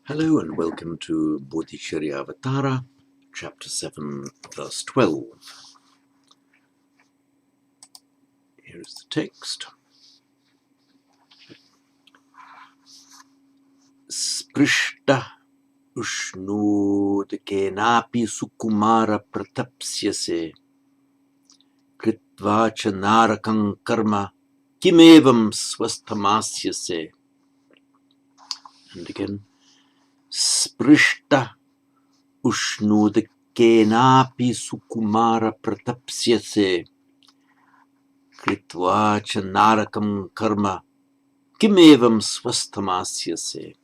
Hello and welcome to Bodicaryavatara, chapter 7, verse 12. Here is the text. Sprishta ushnudekenapi sukumara pratapsyase kritvacha narakam karma kimevam swasthamasyase. And again. Sprishta ushnudekenapi sukumara pratapsyase kritvacha narakam karma kimevam swasthamasyase.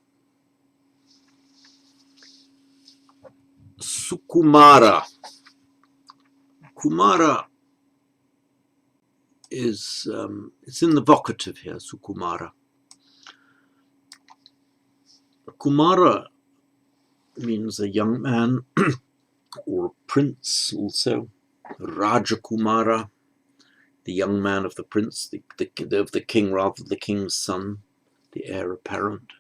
Sukumara. Kumara is, it's in the vocative here, Sukumara. Kumara means a young man or a prince also. Rajakumara, the young man of the prince, of the king, rather the king's son, the heir apparent.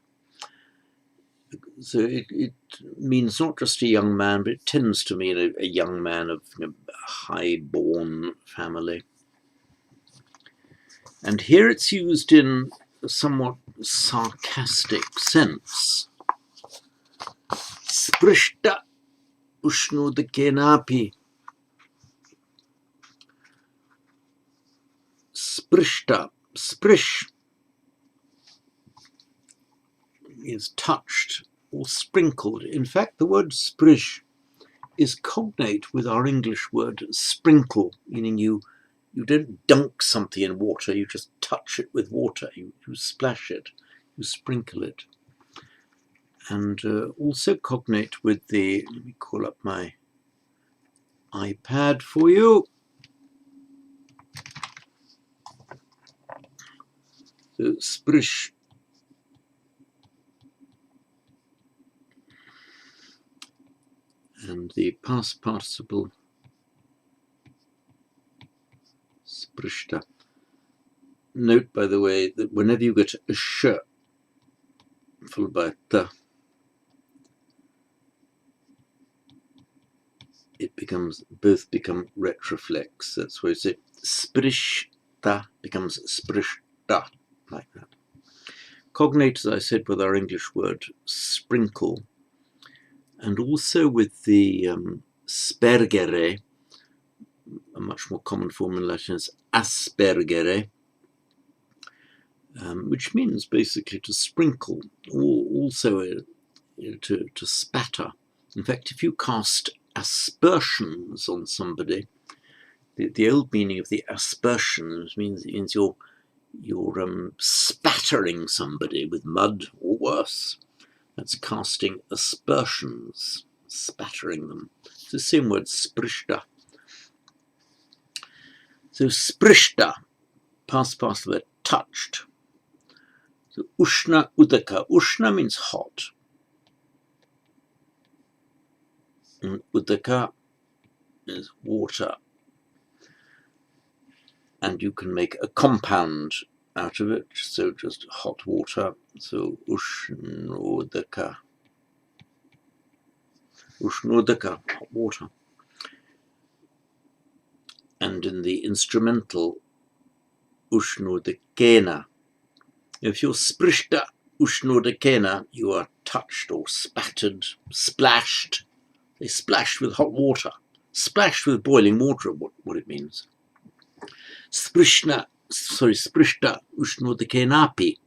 So it means not just a young man, but it tends to mean a young man of a high-born family. And here it's used in a somewhat sarcastic sense. Sprishta ushnudekenapi. Sprishta. Sprish is touched or sprinkled. In fact, the word sprish is cognate with our English word sprinkle, meaning you don't dunk something in water, you just touch it with water, you splash it, you sprinkle it. And also cognate with the, let me call up my iPad for you. So sprish. And the past participle sprishta. Note, by the way, that whenever you get a sh followed by a t, both become retroflex. That's why you say sprishta becomes sprishta, like that. Cognate, as I said, with our English word sprinkle, and also with the spergere, a much more common form in Latin is aspergere, which means basically to sprinkle, or also to spatter. In fact, if you cast aspersions on somebody, the old meaning of the aspersions means you're spattering somebody with mud or worse. That's casting aspersions, spattering them. It's the same word, sprishta. So sprishta, past participle, touched. So ushna udaka. Ushna means hot. And udaka is water. And you can make a compound out of it, so just hot water. So ushnodaka. Ushnodaka, hot water. And in the instrumental, ushnodekena. If you're sprishta ushnodekena, you are touched or spattered, splashed. They splashed with hot water. Splashed with boiling water, what it means. Sprishta ushnodekenapi.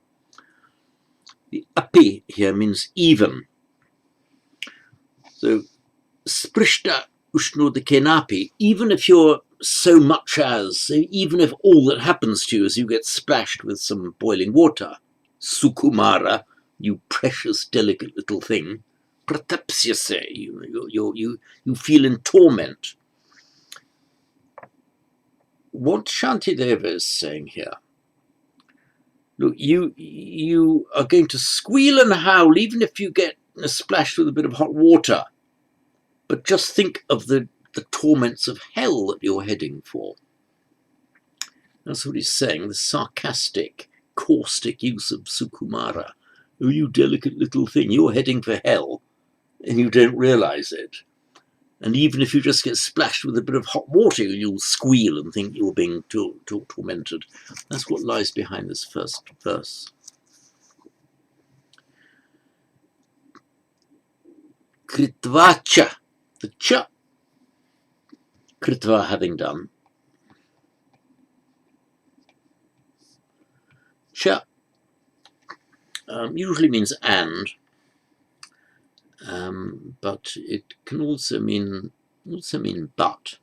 The api here means even. So sprishta ushnodekenapi, even if you're so much as, even if all that happens to you is you get splashed with some boiling water, sukumara, you precious delicate little thing, pratapsyase, you feel in torment. What Shantideva is saying here, look, you are going to squeal and howl even if you get splashed with a bit of hot water, but just think of the torments of hell that you're heading for. That's what he's saying, the sarcastic, caustic use of sukumara Oh, you delicate little thing, you're heading for hell, and you don't realize it. And even if you just get splashed with a bit of hot water, you'll squeal and think you're being tormented. That's what lies behind this first verse. Kritvacha, the cha, kritva having done. Cha usually means and, but it can also mean but.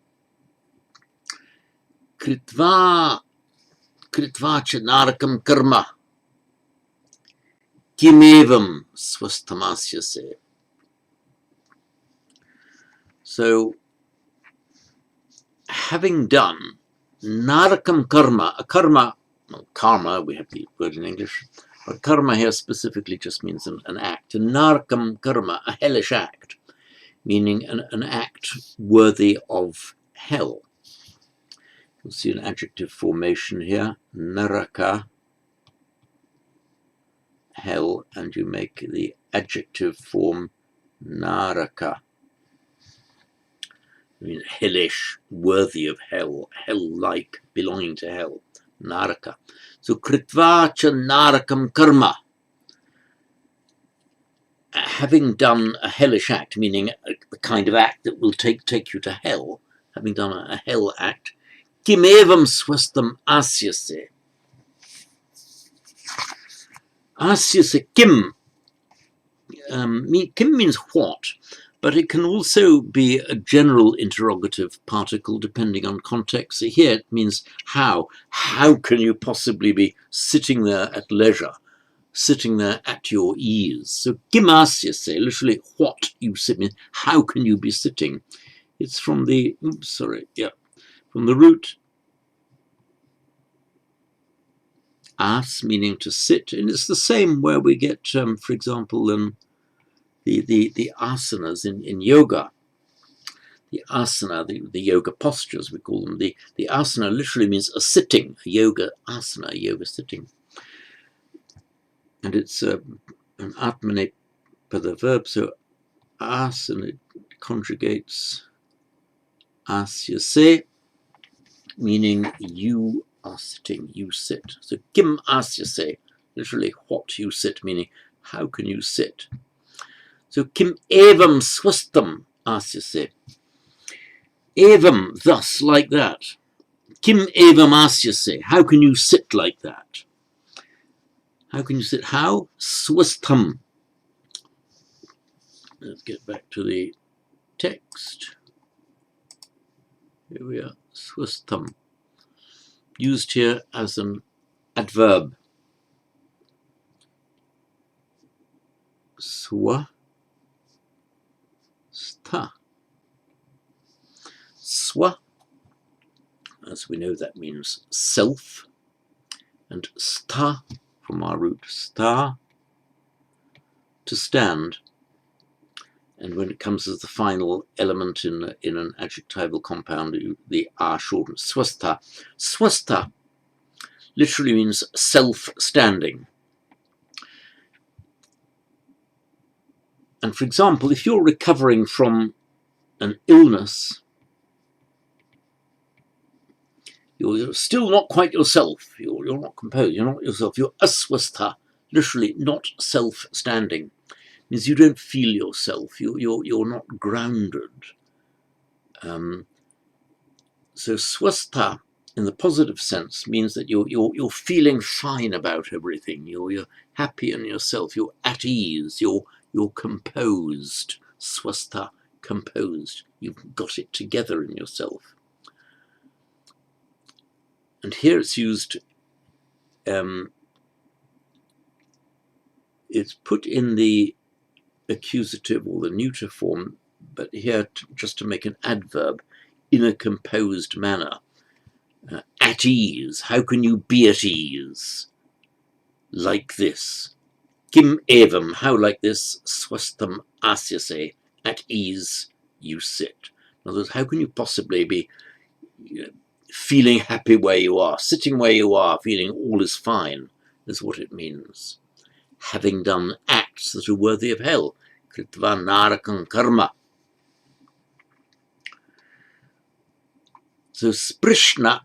Kritva cha narakam karma kimevam swastamasyase. So, having done narakam karma, a karma, well, karma, we have the word in English, but karma here specifically just means an act. A narakam karma, a hellish act, meaning an act worthy of hell. You'll see an adjective formation here, naraka, hell, and you make the adjective form naraka. I mean, hellish, worthy of hell, hell-like, belonging to hell, naraka. So, kritva cha narakam karma, having done a hellish act, meaning the kind of act that will take you to hell, having done a hell act, kimevam swastam asyase. Asyase kim. Kim means what, but it can also be a general interrogative particle depending on context. So here it means how. How can you possibly be sitting there at leisure, sitting there at your ease? So kim asyase, literally what you sit, means how can you be sitting? It's from the, from the root as, meaning to sit, and it's the same where we get, for example, the asanas in yoga. The asana, the yoga postures, we call them. The asana literally means a sitting, a yoga asana, a yoga sitting. And it's an atmanepada verb, so asana, it conjugates asyase, meaning you are sitting, you sit. So kim asyase, literally what you sit, meaning how can you sit? So kim evam swastam asyase. Evam, thus, like that. Kim evam asyase. How can you sit like that? How can you sit? How? Swastam. Let's get back to the text. Here we are. Swastam. Used here as an adverb. Swa. Sta. Swa, as we know, that means self, and sta, from our root sta, to stand. And when it comes as the final element in an adjectival compound, the R shortens, swasta. Swasta literally means self-standing. And for example, if you're recovering from an illness, you're still not quite yourself. You're not composed. You're not yourself. You're aswastha, literally not self-standing. Means you don't feel yourself. You're not grounded. So swastha, in the positive sense, means that you're feeling fine about everything. You're happy in yourself. You're at ease. You're composed. Swastha, composed. You've got it together in yourself. And here it's used, it's put in the accusative or the neuter form, but here just to make an adverb, in a composed manner. At ease. How can you be at ease? Like this. Kim evam. How like this? Swastam asyase. At ease you sit. In other words, how can you possibly be feeling happy where you are, sitting where you are, feeling all is fine, is what it means. having done acts that are worthy of hell. Kritva narakam karma. So sprishta,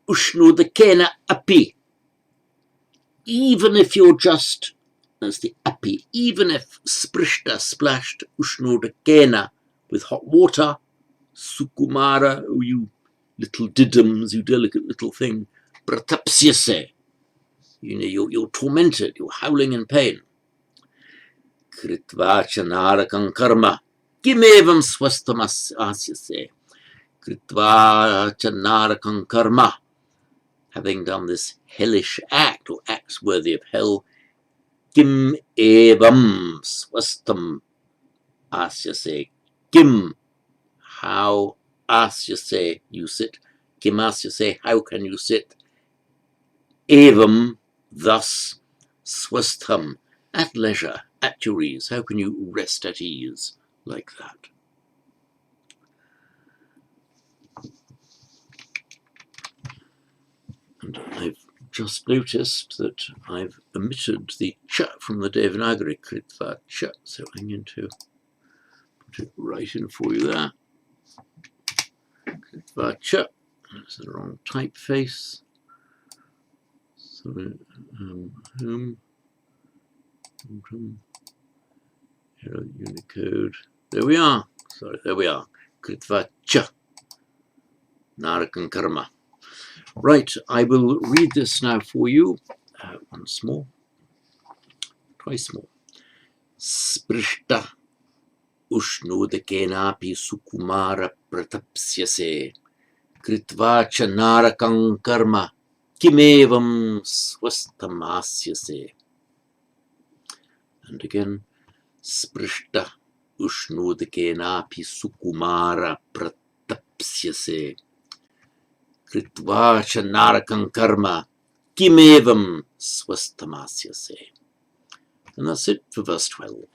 ushnudakena api. Even if you're just, that's the api, even if sprishta, splashed, ushnudakena, with hot water, sukumara, oh, you little diddums, you delicate little thing, pratapsyase, you're tormented, you're howling in pain. Kritva narakam karma, kimevam swastamas asyase. Kritva narakam karma, having done this hellish act, or acts worthy of hell, kim evam swastam asyase. Kim, how asyase, you sit. Kim asyase, how can you sit? Evam, thus, swastam, at leisure, at your ease. How can you rest at ease like that? And I've just noticed that I've omitted the cha from the Devanagari, Kritva cha, so I'm going to put it right in for you there. Kritva cha, that's the wrong typeface. So, home, Unicode, there we are, sorry, there we are, Kritva cha, narakam karma. Right, I will read this now for you once more, twice more. Sprishta ushnudakenapi sukumara pratapsyase kritva cha narakam karma kimevam swastamasyase. And again, sprishta ushnudakenapi sukumara pratapsyase kritva cha narakam karma kimevam swastamasyase. And that's it for verse 12.